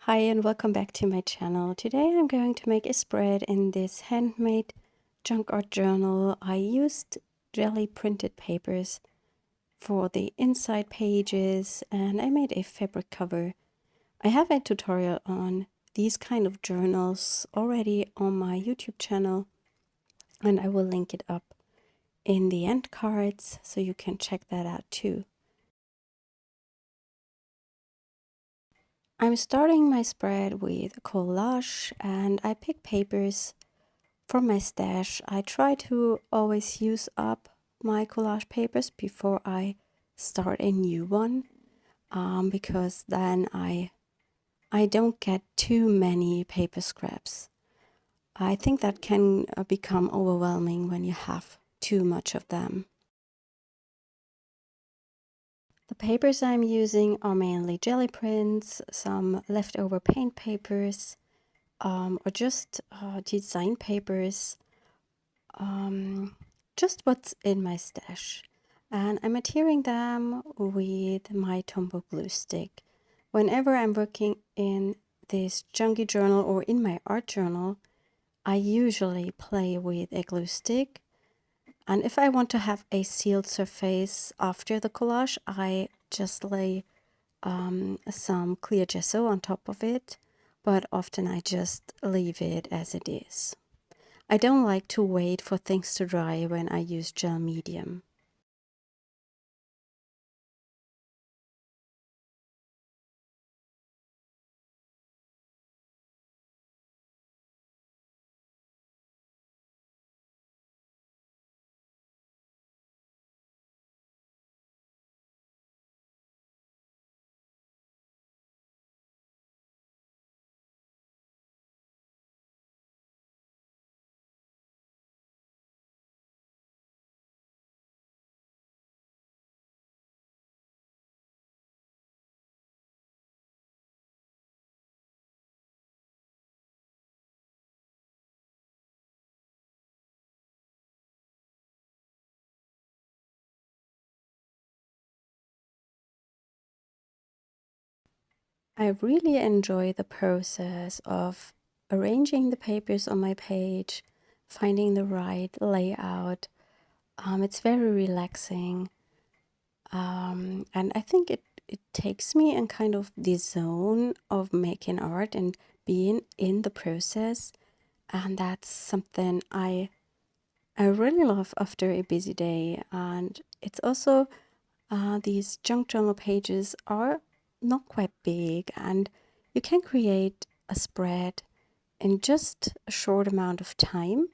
Hi and welcome back to my channel. Today I'm going to make a spread in this handmade junk art journal. I used jelly printed papers for the inside pages and I made a fabric cover. I have a tutorial on these kind of journals already on my YouTube channel and I will link it up in the end cards so you can check that out too. I'm starting my spread with collage and I pick papers from my stash. I try to always use up my collage papers before I start a new one because then I don't get too many paper scraps. I think that can become overwhelming when you have too much of them. The papers I'm using are mainly jelly prints, some leftover paint papers, or just design papers, just what's in my stash. And I'm adhering them with my Tombow glue stick. Whenever I'm working in this junky journal or in my art journal, I usually play with a glue stick. And if I want to have a sealed surface after the collage, I just lay some clear gesso on top of it, but often I just leave it as it is. I don't like to wait for things to dry when I use gel medium. I really enjoy the process of arranging the papers on my page, finding the right layout. It's very relaxing. And I think it takes me in kind of the zone of making art and being in the process. And that's something I really love after a busy day. And it's also these junk journal pages are not quite big and you can create a spread in just a short amount of time,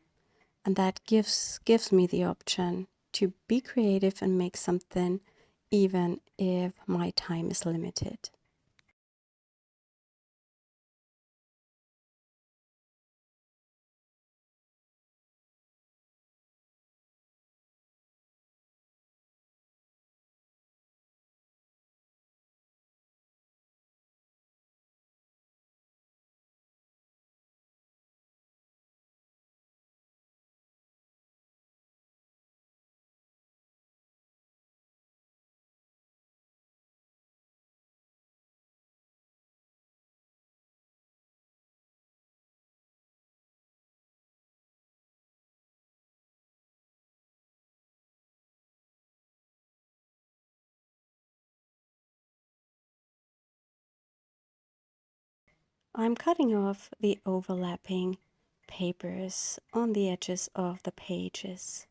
and that gives me the option to be creative and make something even if my time is limited. I'm cutting off the overlapping papers on the edges of the pages.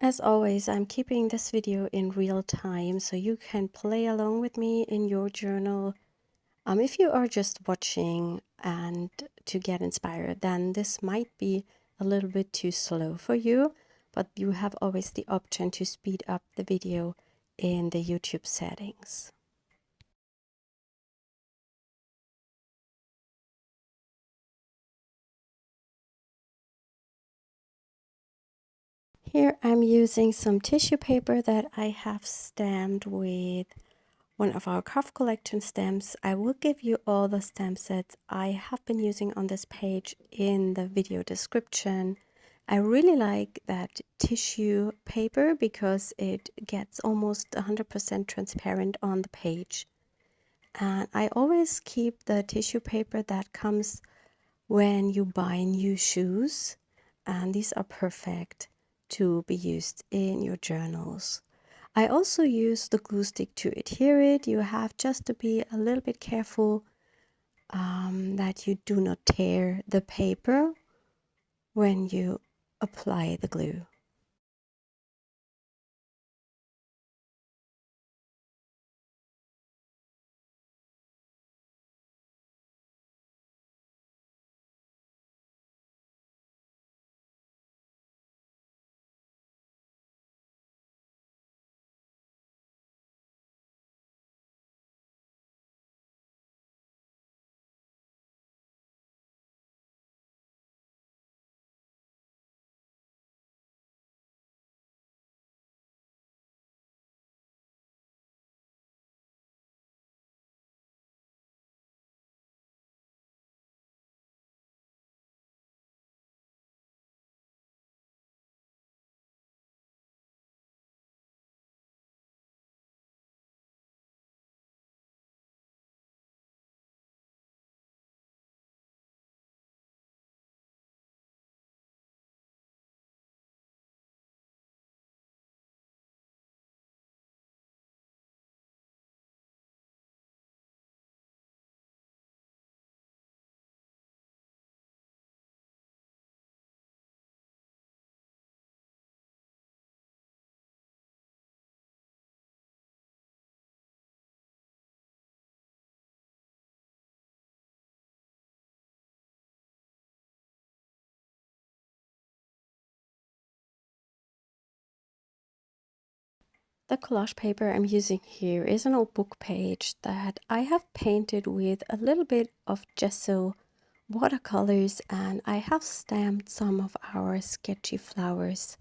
As always, I'm keeping this video in real time so you can play along with me in your journal. If you are just watching and to get inspired, then this might be a little bit too slow for you, but you have always the option to speed up the video in the YouTube settings. Here I'm using some tissue paper that I have stamped with one of our craft collection stamps. I will give you all the stamp sets I have been using on this page in the video description. I really like that tissue paper because it gets almost 100% transparent on the page. And I always keep the tissue paper that comes when you buy new shoes, and these are perfect to be used in your journals. I also use the glue stick to adhere it. You have just to be a little bit careful that you do not tear the paper when you apply the glue. The collage paper I'm using here is an old book page that I have painted with a little bit of gesso watercolors, and I have stamped some of our sketchy flowers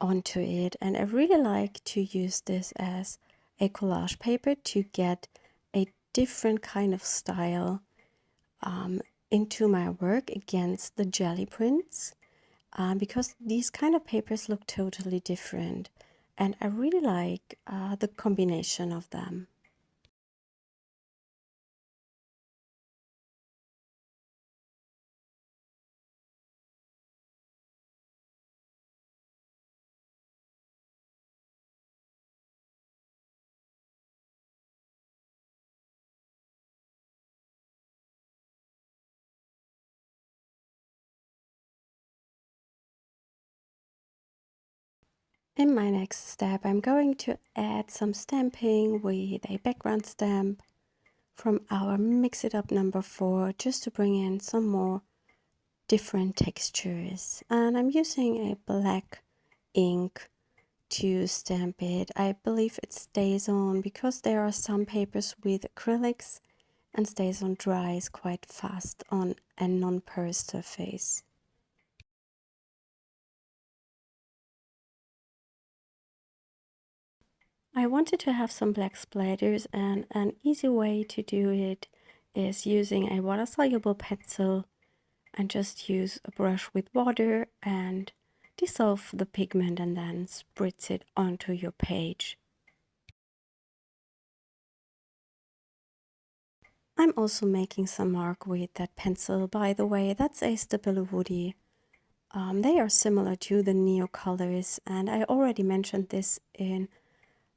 onto it. And I really like to use this as a collage paper to get a different kind of style into my work against the jelly prints, because these kind of papers look totally different, and I really like the combination of them. In my next step, I'm going to add some stamping with a background stamp from our Mix It Up #4, just to bring in some more different textures. And I'm using a black ink to stamp it. I believe it stays on because there are some papers with acrylics and stays on dries quite fast on a non-porous surface. I wanted to have some black splatters, and an easy way to do it is using a water-soluble pencil and just use a brush with water and dissolve the pigment and then spritz it onto your page. I'm also making some mark with that pencil, by the way. That's a Stabilo Woody. They are similar to the Neocolors, and I already mentioned this in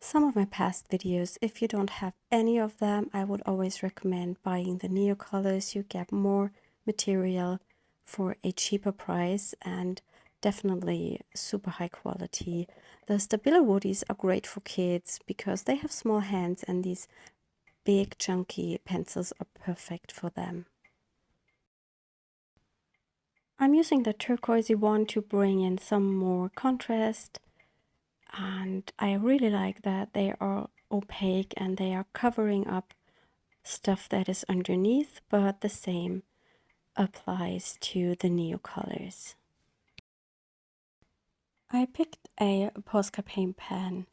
some of my past videos. If you don't have any of them, I would always recommend buying the Neocolors. You get more material for a cheaper price and definitely super high quality. The Stabilo Woodies are great for kids because they have small hands, and these big chunky pencils are perfect for them. I'm using the turquoisey one to bring in some more contrast, and I really like that they are opaque and they are covering up stuff that is underneath, but the same applies to the Neocolors. I picked a Posca paint pen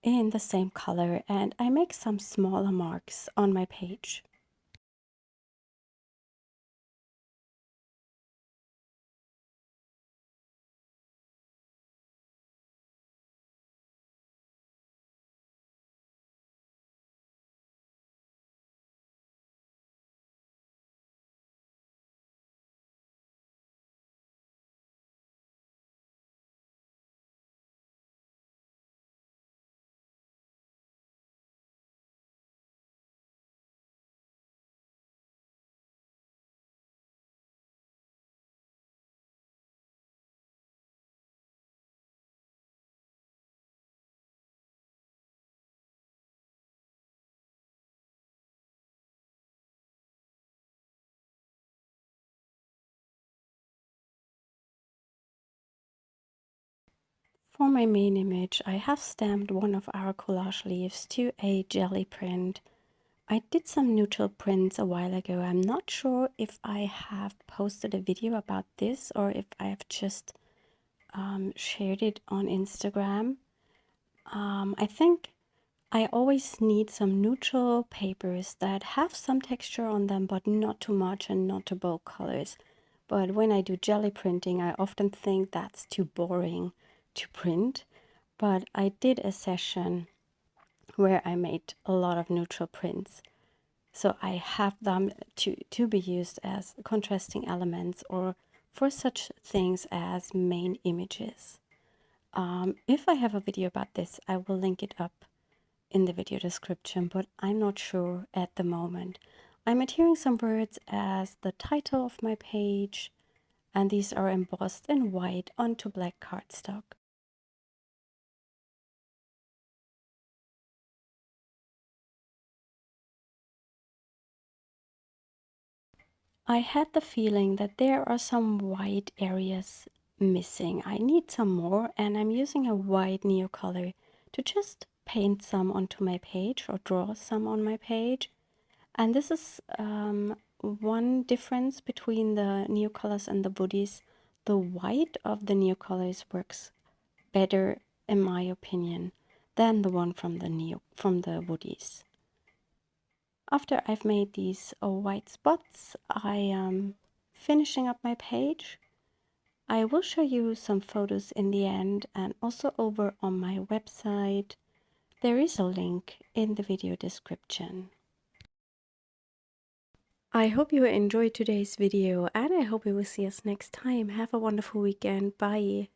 in the same color and I make some smaller marks on my page. For my main image, I have stamped one of our collage leaves to a jelly print. I did some neutral prints a while ago. I'm not sure if I have posted a video about this or if I have just shared it on Instagram. I think I always need some neutral papers that have some texture on them, but not too much and not too bold colors. But when I do jelly printing, I often think that's too boring to print. But I did a session where I made a lot of neutral prints. So I have them to be used as contrasting elements or for such things as main images. If I have a video about this, I will link it up in the video description, but I'm not sure at the moment. I'm adhering some words as the title of my page, and these are embossed in white onto black cardstock. I had the feeling that there are some white areas missing. I need some more, and I'm using a white Neocolor to just paint some onto my page or draw some on my page. And this is one difference between the Neocolors and the Woodys. The white of the Neocolors works better, in my opinion, than the one from the Woodys. After I've made these white spots, I am finishing up my page. I will show you some photos in the end, and also over on my website. There is a link in the video description. I hope you enjoyed today's video, and I hope you will see us next time. Have a wonderful weekend. Bye.